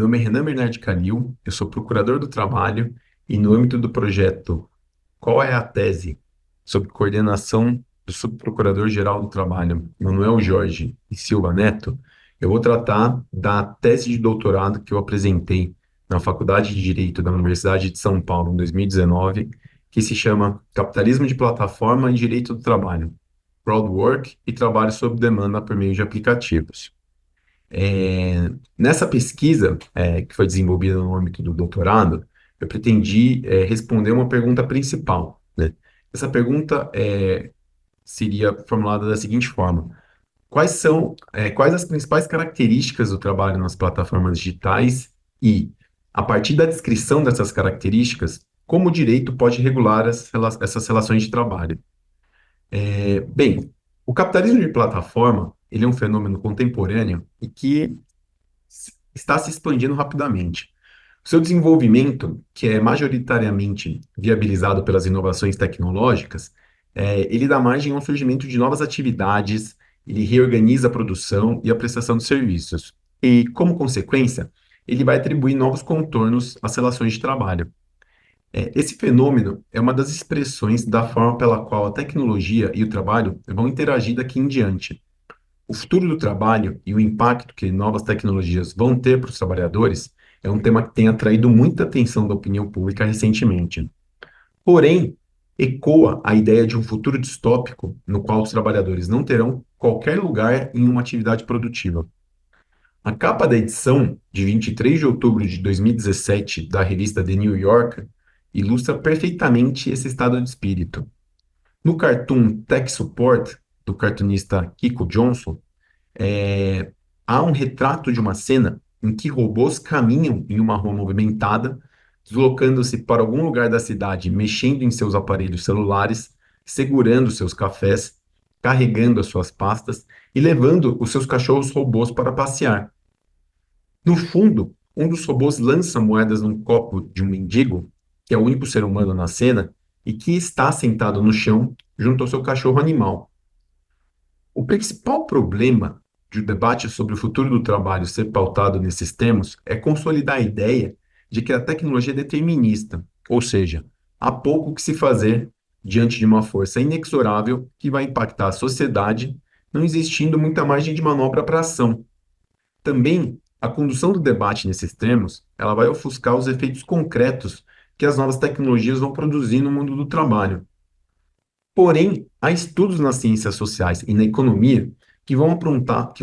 nome é Renan Bernardi Calil, eu sou procurador do trabalho e no âmbito do projeto Qual é a tese? Sob coordenação do subprocurador-geral do trabalho, Manuel Jorge e Silva Neto, eu vou tratar da tese de doutorado que eu apresentei na Faculdade de Direito da Universidade de São Paulo em 2019, que se chama Capitalismo de Plataforma e Direito do Trabalho, Crowdwork e Trabalho sob Demanda por meio de aplicativos. Nessa pesquisa, que foi desenvolvida no âmbito do doutorado, eu pretendi responder uma pergunta principal, né? Essa pergunta seria formulada da seguinte forma: quais as principais características do trabalho nas plataformas digitais e, a partir da descrição dessas características, como o direito pode regular essas relações de trabalho? Bem, o capitalismo de plataforma, ele é um fenômeno contemporâneo e que está se expandindo rapidamente. O seu desenvolvimento, que é majoritariamente viabilizado pelas inovações tecnológicas, ele dá margem ao surgimento de novas atividades, ele reorganiza a produção e a prestação de serviços. E, como consequência, ele vai atribuir novos contornos às relações de trabalho. Esse fenômeno é uma das expressões da forma pela qual a tecnologia e o trabalho vão interagir daqui em diante. O futuro do trabalho e o impacto que novas tecnologias vão ter para os trabalhadores é um tema que tem atraído muita atenção da opinião pública recentemente. Porém, ecoa a ideia de um futuro distópico no qual os trabalhadores não terão qualquer lugar em uma atividade produtiva. A capa da edição de 23 de outubro de 2017 da revista The New Yorker ilustra perfeitamente esse estado de espírito. No cartoon Tech Support, do cartunista Kiko Johnson, há um retrato de uma cena em que robôs caminham em uma rua movimentada, deslocando-se para algum lugar da cidade, mexendo em seus aparelhos celulares, segurando seus cafés, carregando as suas pastas e levando os seus cachorros robôs para passear. No fundo, um dos robôs lança moedas num copo de um mendigo, que é o único ser humano na cena, e que está sentado no chão junto ao seu cachorro animal. O principal problema de o debate sobre o futuro do trabalho ser pautado nesses termos é consolidar a ideia de que a tecnologia é determinista, ou seja, há pouco que se fazer diante de uma força inexorável que vai impactar a sociedade, não existindo muita margem de manobra para ação. Também, a condução do debate nesses termos, ela vai ofuscar os efeitos concretos que as novas tecnologias vão produzir no mundo do trabalho. Porém, há estudos nas ciências sociais e na economia que vão apontar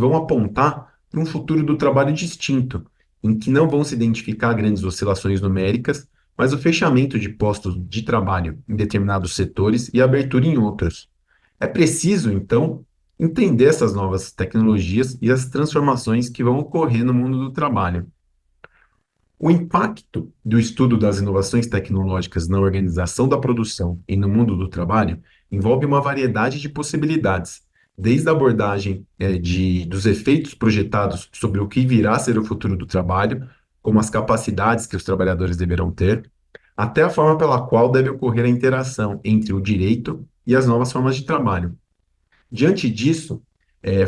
para um futuro do trabalho distinto, em que não vão se identificar grandes oscilações numéricas, mas o fechamento de postos de trabalho em determinados setores e abertura em outros. É preciso, então, entender essas novas tecnologias e as transformações que vão ocorrer no mundo do trabalho. O impacto do estudo das inovações tecnológicas na organização da produção e no mundo do trabalho envolve uma variedade de possibilidades, desde a abordagem dos efeitos projetados sobre o que virá a ser o futuro do trabalho, como as capacidades que os trabalhadores deverão ter, até a forma pela qual deve ocorrer a interação entre o direito e as novas formas de trabalho. Diante disso,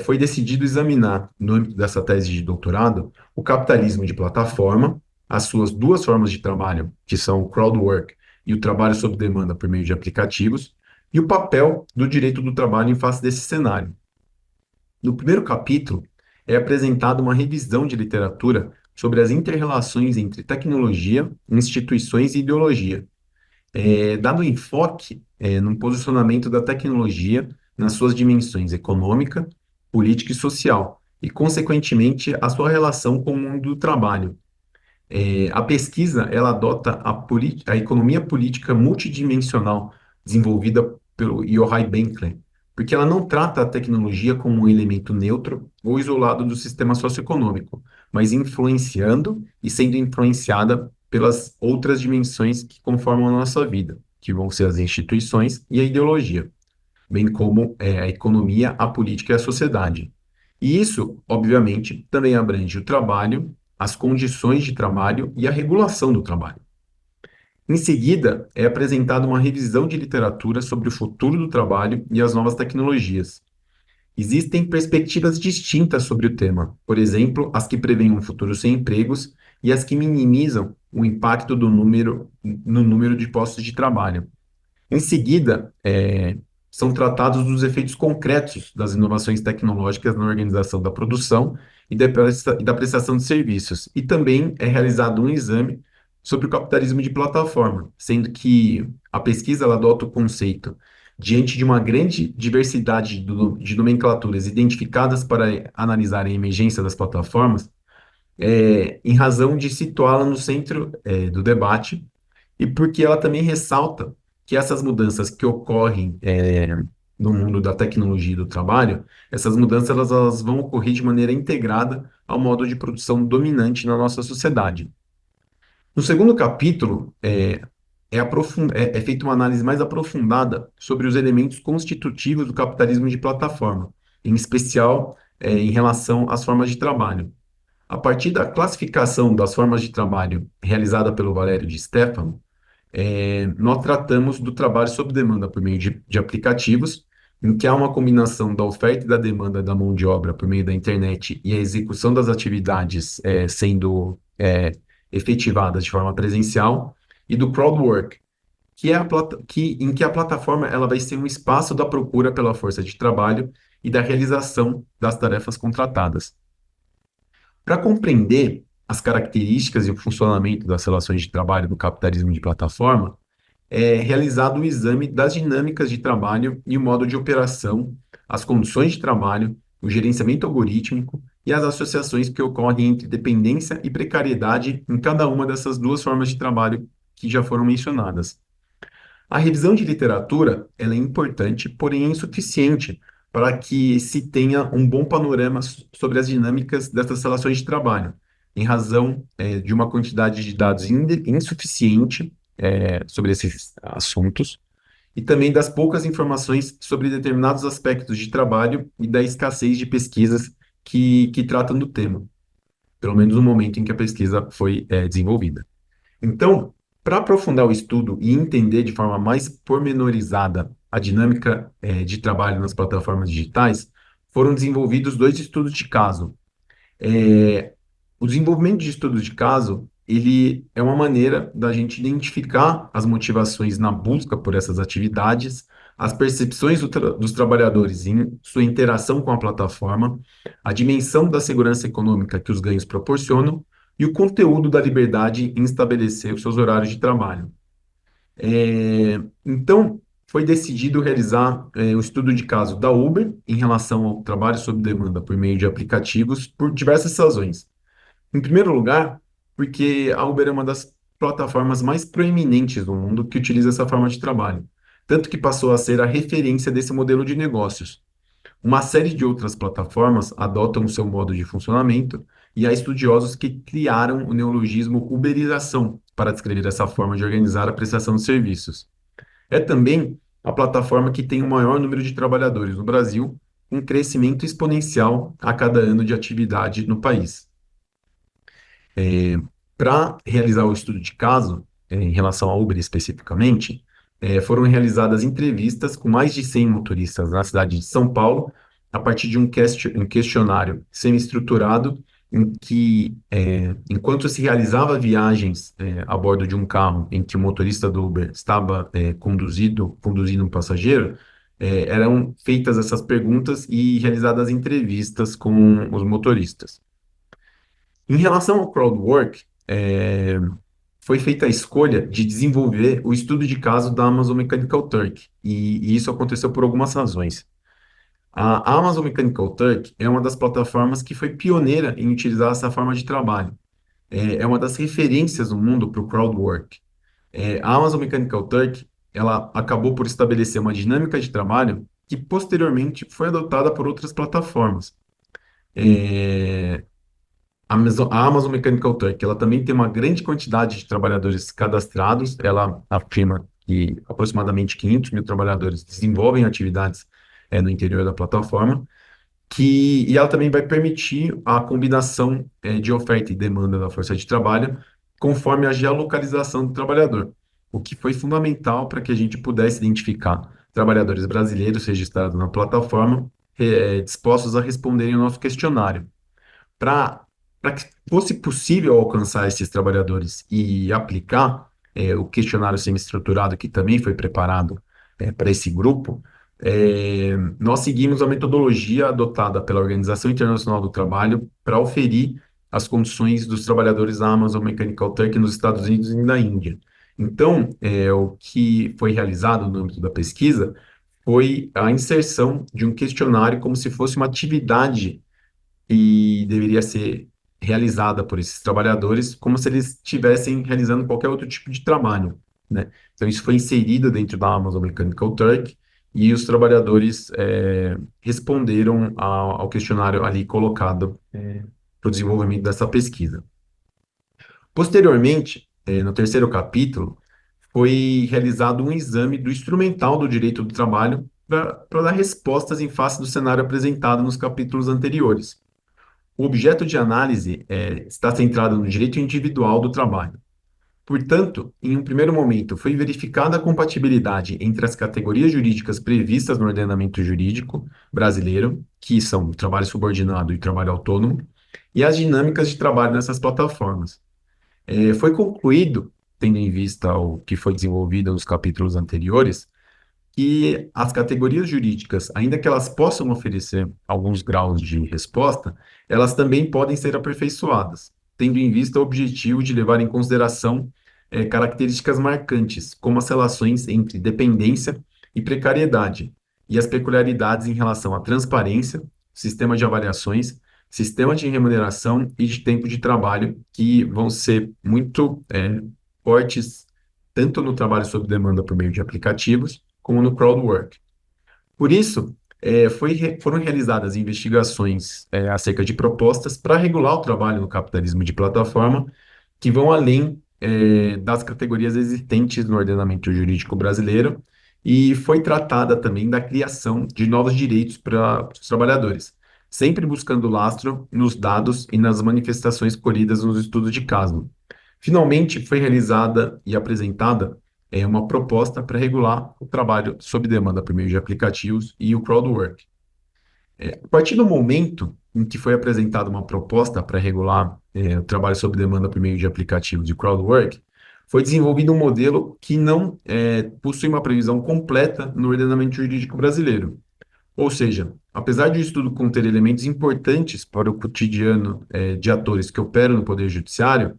foi decidido examinar, no âmbito dessa tese de doutorado, o capitalismo de plataforma, as suas duas formas de trabalho, que são o crowdwork e o trabalho sob demanda por meio de aplicativos, e o papel do direito do trabalho em face desse cenário. No primeiro capítulo, é apresentada uma revisão de literatura sobre as inter-relações entre tecnologia, instituições e ideologia, dado enfoque no posicionamento da tecnologia nas suas dimensões econômica, política e social, e, consequentemente, a sua relação com o mundo do trabalho. A pesquisa ela adota a economia política multidimensional desenvolvida pelo Yochai Benkler, porque ela não trata a tecnologia como um elemento neutro ou isolado do sistema socioeconômico, mas influenciando e sendo influenciada pelas outras dimensões que conformam a nossa vida, que vão ser as instituições e a ideologia, bem como a economia, a política e a sociedade. E isso, obviamente, também abrange o trabalho, as condições de trabalho e a regulação do trabalho. Em seguida, é apresentada uma revisão de literatura sobre o futuro do trabalho e as novas tecnologias. Existem perspectivas distintas sobre o tema, por exemplo, as que prevêem um futuro sem empregos e as que minimizam o impacto no número de postos de trabalho. Em seguida, são tratados os efeitos concretos das inovações tecnológicas na organização da produção e da prestação de serviços. E também é realizado um exame sobre o capitalismo de plataforma, sendo que a pesquisa ela adota o conceito diante de uma grande diversidade de nomenclaturas identificadas para analisar a emergência das plataformas, em razão de situá-la no centro, do debate e porque ela também ressalta que essas mudanças que ocorrem no mundo da tecnologia e do trabalho, essas mudanças elas vão ocorrer de maneira integrada ao modo de produção dominante na nossa sociedade. No segundo capítulo, é feita uma análise mais aprofundada sobre os elementos constitutivos do capitalismo de plataforma, em especial em relação às formas de trabalho. A partir da classificação das formas de trabalho realizada pelo Valério de Stefano, nós tratamos do trabalho sob demanda por meio de aplicativos, em que há uma combinação da oferta e da demanda da mão de obra por meio da internet e a execução das atividades sendo efetivadas de forma presencial, e do crowdwork, em que a plataforma ela vai ser um espaço da procura pela força de trabalho e da realização das tarefas contratadas. Para compreender as características e o funcionamento das relações de trabalho do capitalismo de plataforma, é realizado o exame das dinâmicas de trabalho e o modo de operação, as condições de trabalho, o gerenciamento algorítmico e as associações que ocorrem entre dependência e precariedade em cada uma dessas duas formas de trabalho que já foram mencionadas. A revisão de literatura ela é importante, porém é insuficiente para que se tenha um bom panorama sobre as dinâmicas dessas relações de trabalho, em razão de uma quantidade de dados insuficiente sobre esses assuntos, e também das poucas informações sobre determinados aspectos de trabalho e da escassez de pesquisas que tratam do tema, pelo menos no momento em que a pesquisa foi desenvolvida. Então, para aprofundar o estudo e entender de forma mais pormenorizada a dinâmica de trabalho nas plataformas digitais, foram desenvolvidos dois estudos de caso. O desenvolvimento de estudos de caso, ele é uma maneira da gente identificar as motivações na busca por essas atividades, as percepções dos trabalhadores em sua interação com a plataforma, a dimensão da segurança econômica que os ganhos proporcionam e o conteúdo da liberdade em estabelecer os seus horários de trabalho. Então, foi decidido realizar o estudo de caso da Uber em relação ao trabalho sob demanda por meio de aplicativos por diversas razões. Em primeiro lugar, porque a Uber é uma das plataformas mais proeminentes do mundo que utiliza essa forma de trabalho, tanto que passou a ser a referência desse modelo de negócios. Uma série de outras plataformas adotam o seu modo de funcionamento e há estudiosos que criaram o neologismo uberização para descrever essa forma de organizar a prestação de serviços. É também a plataforma que tem o maior número de trabalhadores no Brasil, um crescimento exponencial a cada ano de atividade no país. Para realizar o estudo de caso, em relação à Uber especificamente, foram realizadas entrevistas com mais de 100 motoristas na cidade de São Paulo, a partir de um questionário semi-estruturado, em que, enquanto se realizava viagens a bordo de um carro em que o motorista do Uber estava conduzindo um passageiro, eram feitas essas perguntas e realizadas entrevistas com os motoristas. Em relação ao crowdwork, foi feita a escolha de desenvolver o estudo de caso da Amazon Mechanical Turk, e isso aconteceu por algumas razões. A Amazon Mechanical Turk é uma das plataformas que foi pioneira em utilizar essa forma de trabalho. É uma das referências no mundo para o crowdwork. A Amazon Mechanical Turk, ela acabou por estabelecer uma dinâmica de trabalho que posteriormente foi adotada por outras plataformas. A Amazon Mechanical Turk, ela também tem uma grande quantidade de trabalhadores cadastrados. Ela afirma que aproximadamente 500 mil trabalhadores desenvolvem atividades no interior da plataforma, e ela também vai permitir a combinação de oferta e demanda da força de trabalho conforme a geolocalização do trabalhador, o que foi fundamental para que a gente pudesse identificar trabalhadores brasileiros registrados na plataforma, dispostos a responderem ao nosso questionário. Para para que fosse possível alcançar esses trabalhadores e aplicar o questionário semi-estruturado que também foi preparado para esse grupo, nós seguimos a metodologia adotada pela Organização Internacional do Trabalho para oferir as condições dos trabalhadores da Amazon Mechanical Turk nos Estados Unidos e na Índia. Então, o que foi realizado no âmbito da pesquisa foi a inserção de um questionário como se fosse uma atividade e deveria ser realizada por esses trabalhadores como se eles estivessem realizando qualquer outro tipo de trabalho, né? Então, isso foi inserido dentro da Amazon Mechanical Turk e os trabalhadores responderam ao questionário ali colocado para o desenvolvimento dessa pesquisa. Posteriormente, no terceiro capítulo, foi realizado um exame do instrumental do direito do trabalho para dar respostas em face do cenário apresentado nos capítulos anteriores. O objeto de análise está centrado no direito individual do trabalho. Portanto, em um primeiro momento, foi verificada a compatibilidade entre as categorias jurídicas previstas no ordenamento jurídico brasileiro, que são o trabalho subordinado e o trabalho autônomo, e as dinâmicas de trabalho nessas plataformas. Foi concluído, tendo em vista o que foi desenvolvido nos capítulos anteriores, que as categorias jurídicas, ainda que elas possam oferecer alguns graus de resposta, elas também podem ser aperfeiçoadas, tendo em vista o objetivo de levar em consideração características marcantes, como as relações entre dependência e precariedade, e as peculiaridades em relação à transparência, sistema de avaliações, sistema de remuneração e de tempo de trabalho, que vão ser muito fortes tanto no trabalho sob demanda por meio de aplicativos, como no crowdwork. Por isso, foram realizadas investigações acerca de propostas para regular o trabalho no capitalismo de plataforma, que vão além das categorias existentes no ordenamento jurídico brasileiro, e foi tratada também da criação de novos direitos para os trabalhadores, sempre buscando lastro nos dados e nas manifestações colhidas nos estudos de caso. Finalmente, foi realizada e apresentada uma proposta para regular o trabalho sob demanda por meio de aplicativos e o crowdwork. A partir do momento em que foi apresentada uma proposta para regular o trabalho sob demanda por meio de aplicativos e crowdwork, foi desenvolvido um modelo que não possui uma previsão completa no ordenamento jurídico brasileiro. Ou seja, apesar de o estudo conter elementos importantes para o cotidiano de atores que operam no Poder Judiciário,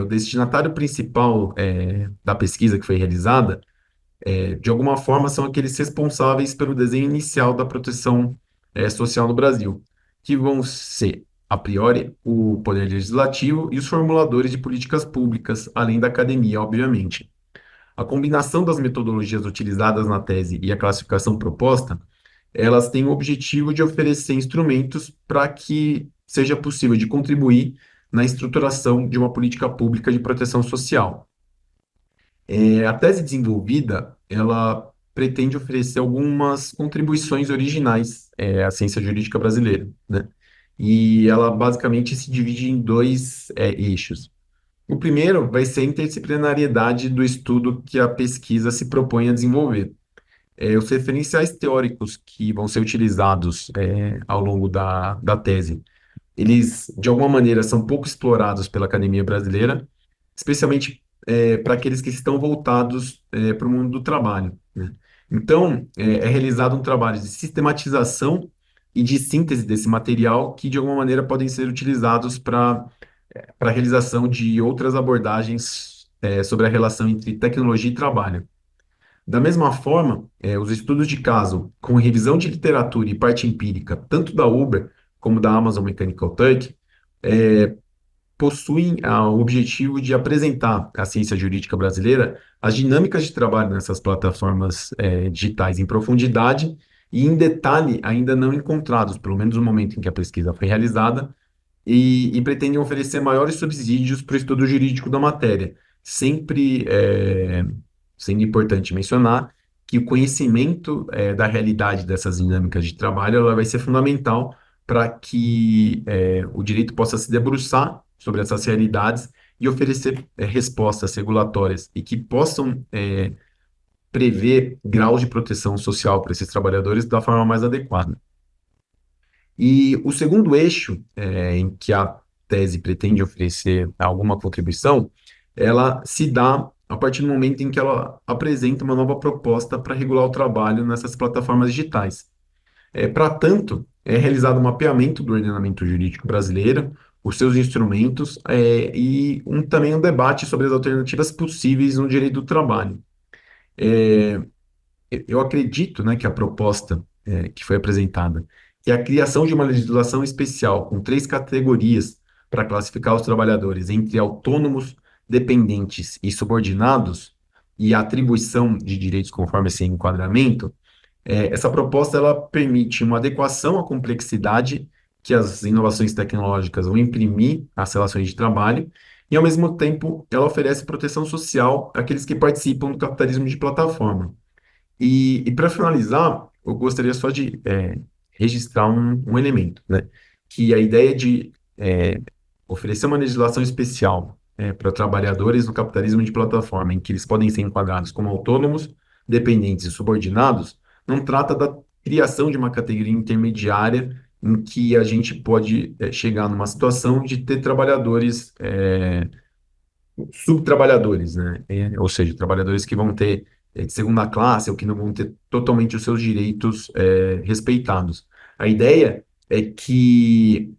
o destinatário principal da pesquisa que foi realizada, de alguma forma, são aqueles responsáveis pelo desenho inicial da proteção social no Brasil, que vão ser, a priori, o Poder Legislativo e os formuladores de políticas públicas, além da academia, obviamente. A combinação das metodologias utilizadas na tese e a classificação proposta, elas têm o objetivo de oferecer instrumentos para que seja possível de contribuir na estruturação de uma política pública de proteção social. A tese desenvolvida, ela pretende oferecer algumas contribuições originais à ciência jurídica brasileira, né? E ela basicamente se divide em dois eixos. O primeiro vai ser a interdisciplinariedade do estudo que a pesquisa se propõe a desenvolver. Os referenciais teóricos que vão ser utilizados ao longo da tese, eles, de alguma maneira, são pouco explorados pela academia brasileira, especialmente para aqueles que estão voltados para o mundo do trabalho, né? Então, é realizado um trabalho de sistematização e de síntese desse material que, de alguma maneira, podem ser utilizados para a realização de outras abordagens sobre a relação entre tecnologia e trabalho. Da mesma forma, os estudos de caso com revisão de literatura e parte empírica, tanto da Uber como da Amazon Mechanical Turk, possuem o objetivo de apresentar à ciência jurídica brasileira as dinâmicas de trabalho nessas plataformas digitais em profundidade e em detalhe ainda não encontrados, pelo menos no momento em que a pesquisa foi realizada, e pretendem oferecer maiores subsídios para o estudo jurídico da matéria, sempre sendo importante mencionar que o conhecimento da realidade dessas dinâmicas de trabalho ela vai ser fundamental para que o direito possa se debruçar sobre essas realidades e oferecer respostas regulatórias e que possam prever graus de proteção social para esses trabalhadores da forma mais adequada. E o segundo eixo em que a tese pretende oferecer alguma contribuição, ela se dá a partir do momento em que ela apresenta uma nova proposta para regular o trabalho nessas plataformas digitais. Para tanto, é realizado um mapeamento do ordenamento jurídico brasileiro, os seus instrumentos, e também um debate sobre as alternativas possíveis no direito do trabalho. Eu acredito, né, que a proposta que foi apresentada, que a criação de uma legislação especial com três categorias para classificar os trabalhadores entre autônomos, dependentes e subordinados, e a atribuição de direitos conforme esse enquadramento, essa proposta ela permite uma adequação à complexidade que as inovações tecnológicas vão imprimir às relações de trabalho, e, ao mesmo tempo, ela oferece proteção social àqueles que participam do capitalismo de plataforma. E para finalizar, eu gostaria só de registrar um elemento, né? Que a ideia de oferecer uma legislação especial para trabalhadores no capitalismo de plataforma, em que eles podem ser enquadrados como autônomos, dependentes e subordinados, não trata da criação de uma categoria intermediária em que a gente pode chegar numa situação de ter trabalhadores subtrabalhadores, né? Ou seja, trabalhadores que vão ter de segunda classe ou que não vão ter totalmente os seus direitos respeitados. A ideia é que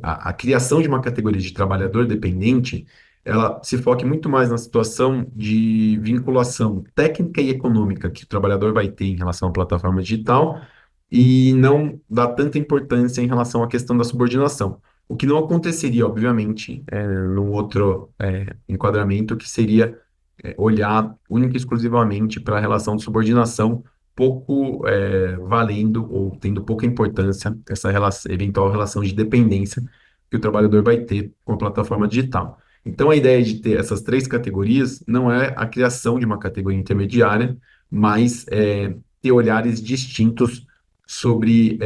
a criação de uma categoria de trabalhador dependente, ela se foque muito mais na situação de vinculação técnica e econômica que o trabalhador vai ter em relação à plataforma digital e não dá tanta importância em relação à questão da subordinação. O que não aconteceria, obviamente, no outro enquadramento, que seria olhar única e exclusivamente para a relação de subordinação, pouco valendo ou tendo pouca importância essa eventual relação de dependência que o trabalhador vai ter com a plataforma digital. Então, a ideia de ter essas três categorias não é a criação de uma categoria intermediária, mas ter olhares distintos sobre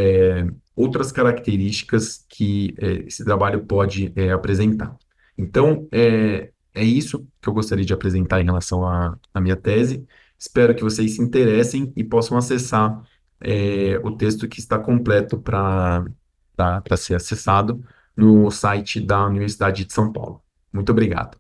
outras características que esse trabalho pode apresentar. Então, é isso que eu gostaria de apresentar em relação à minha tese. Espero que vocês se interessem e possam acessar o texto que está completo para ser acessado no site da Universidade de São Paulo. Muito obrigado.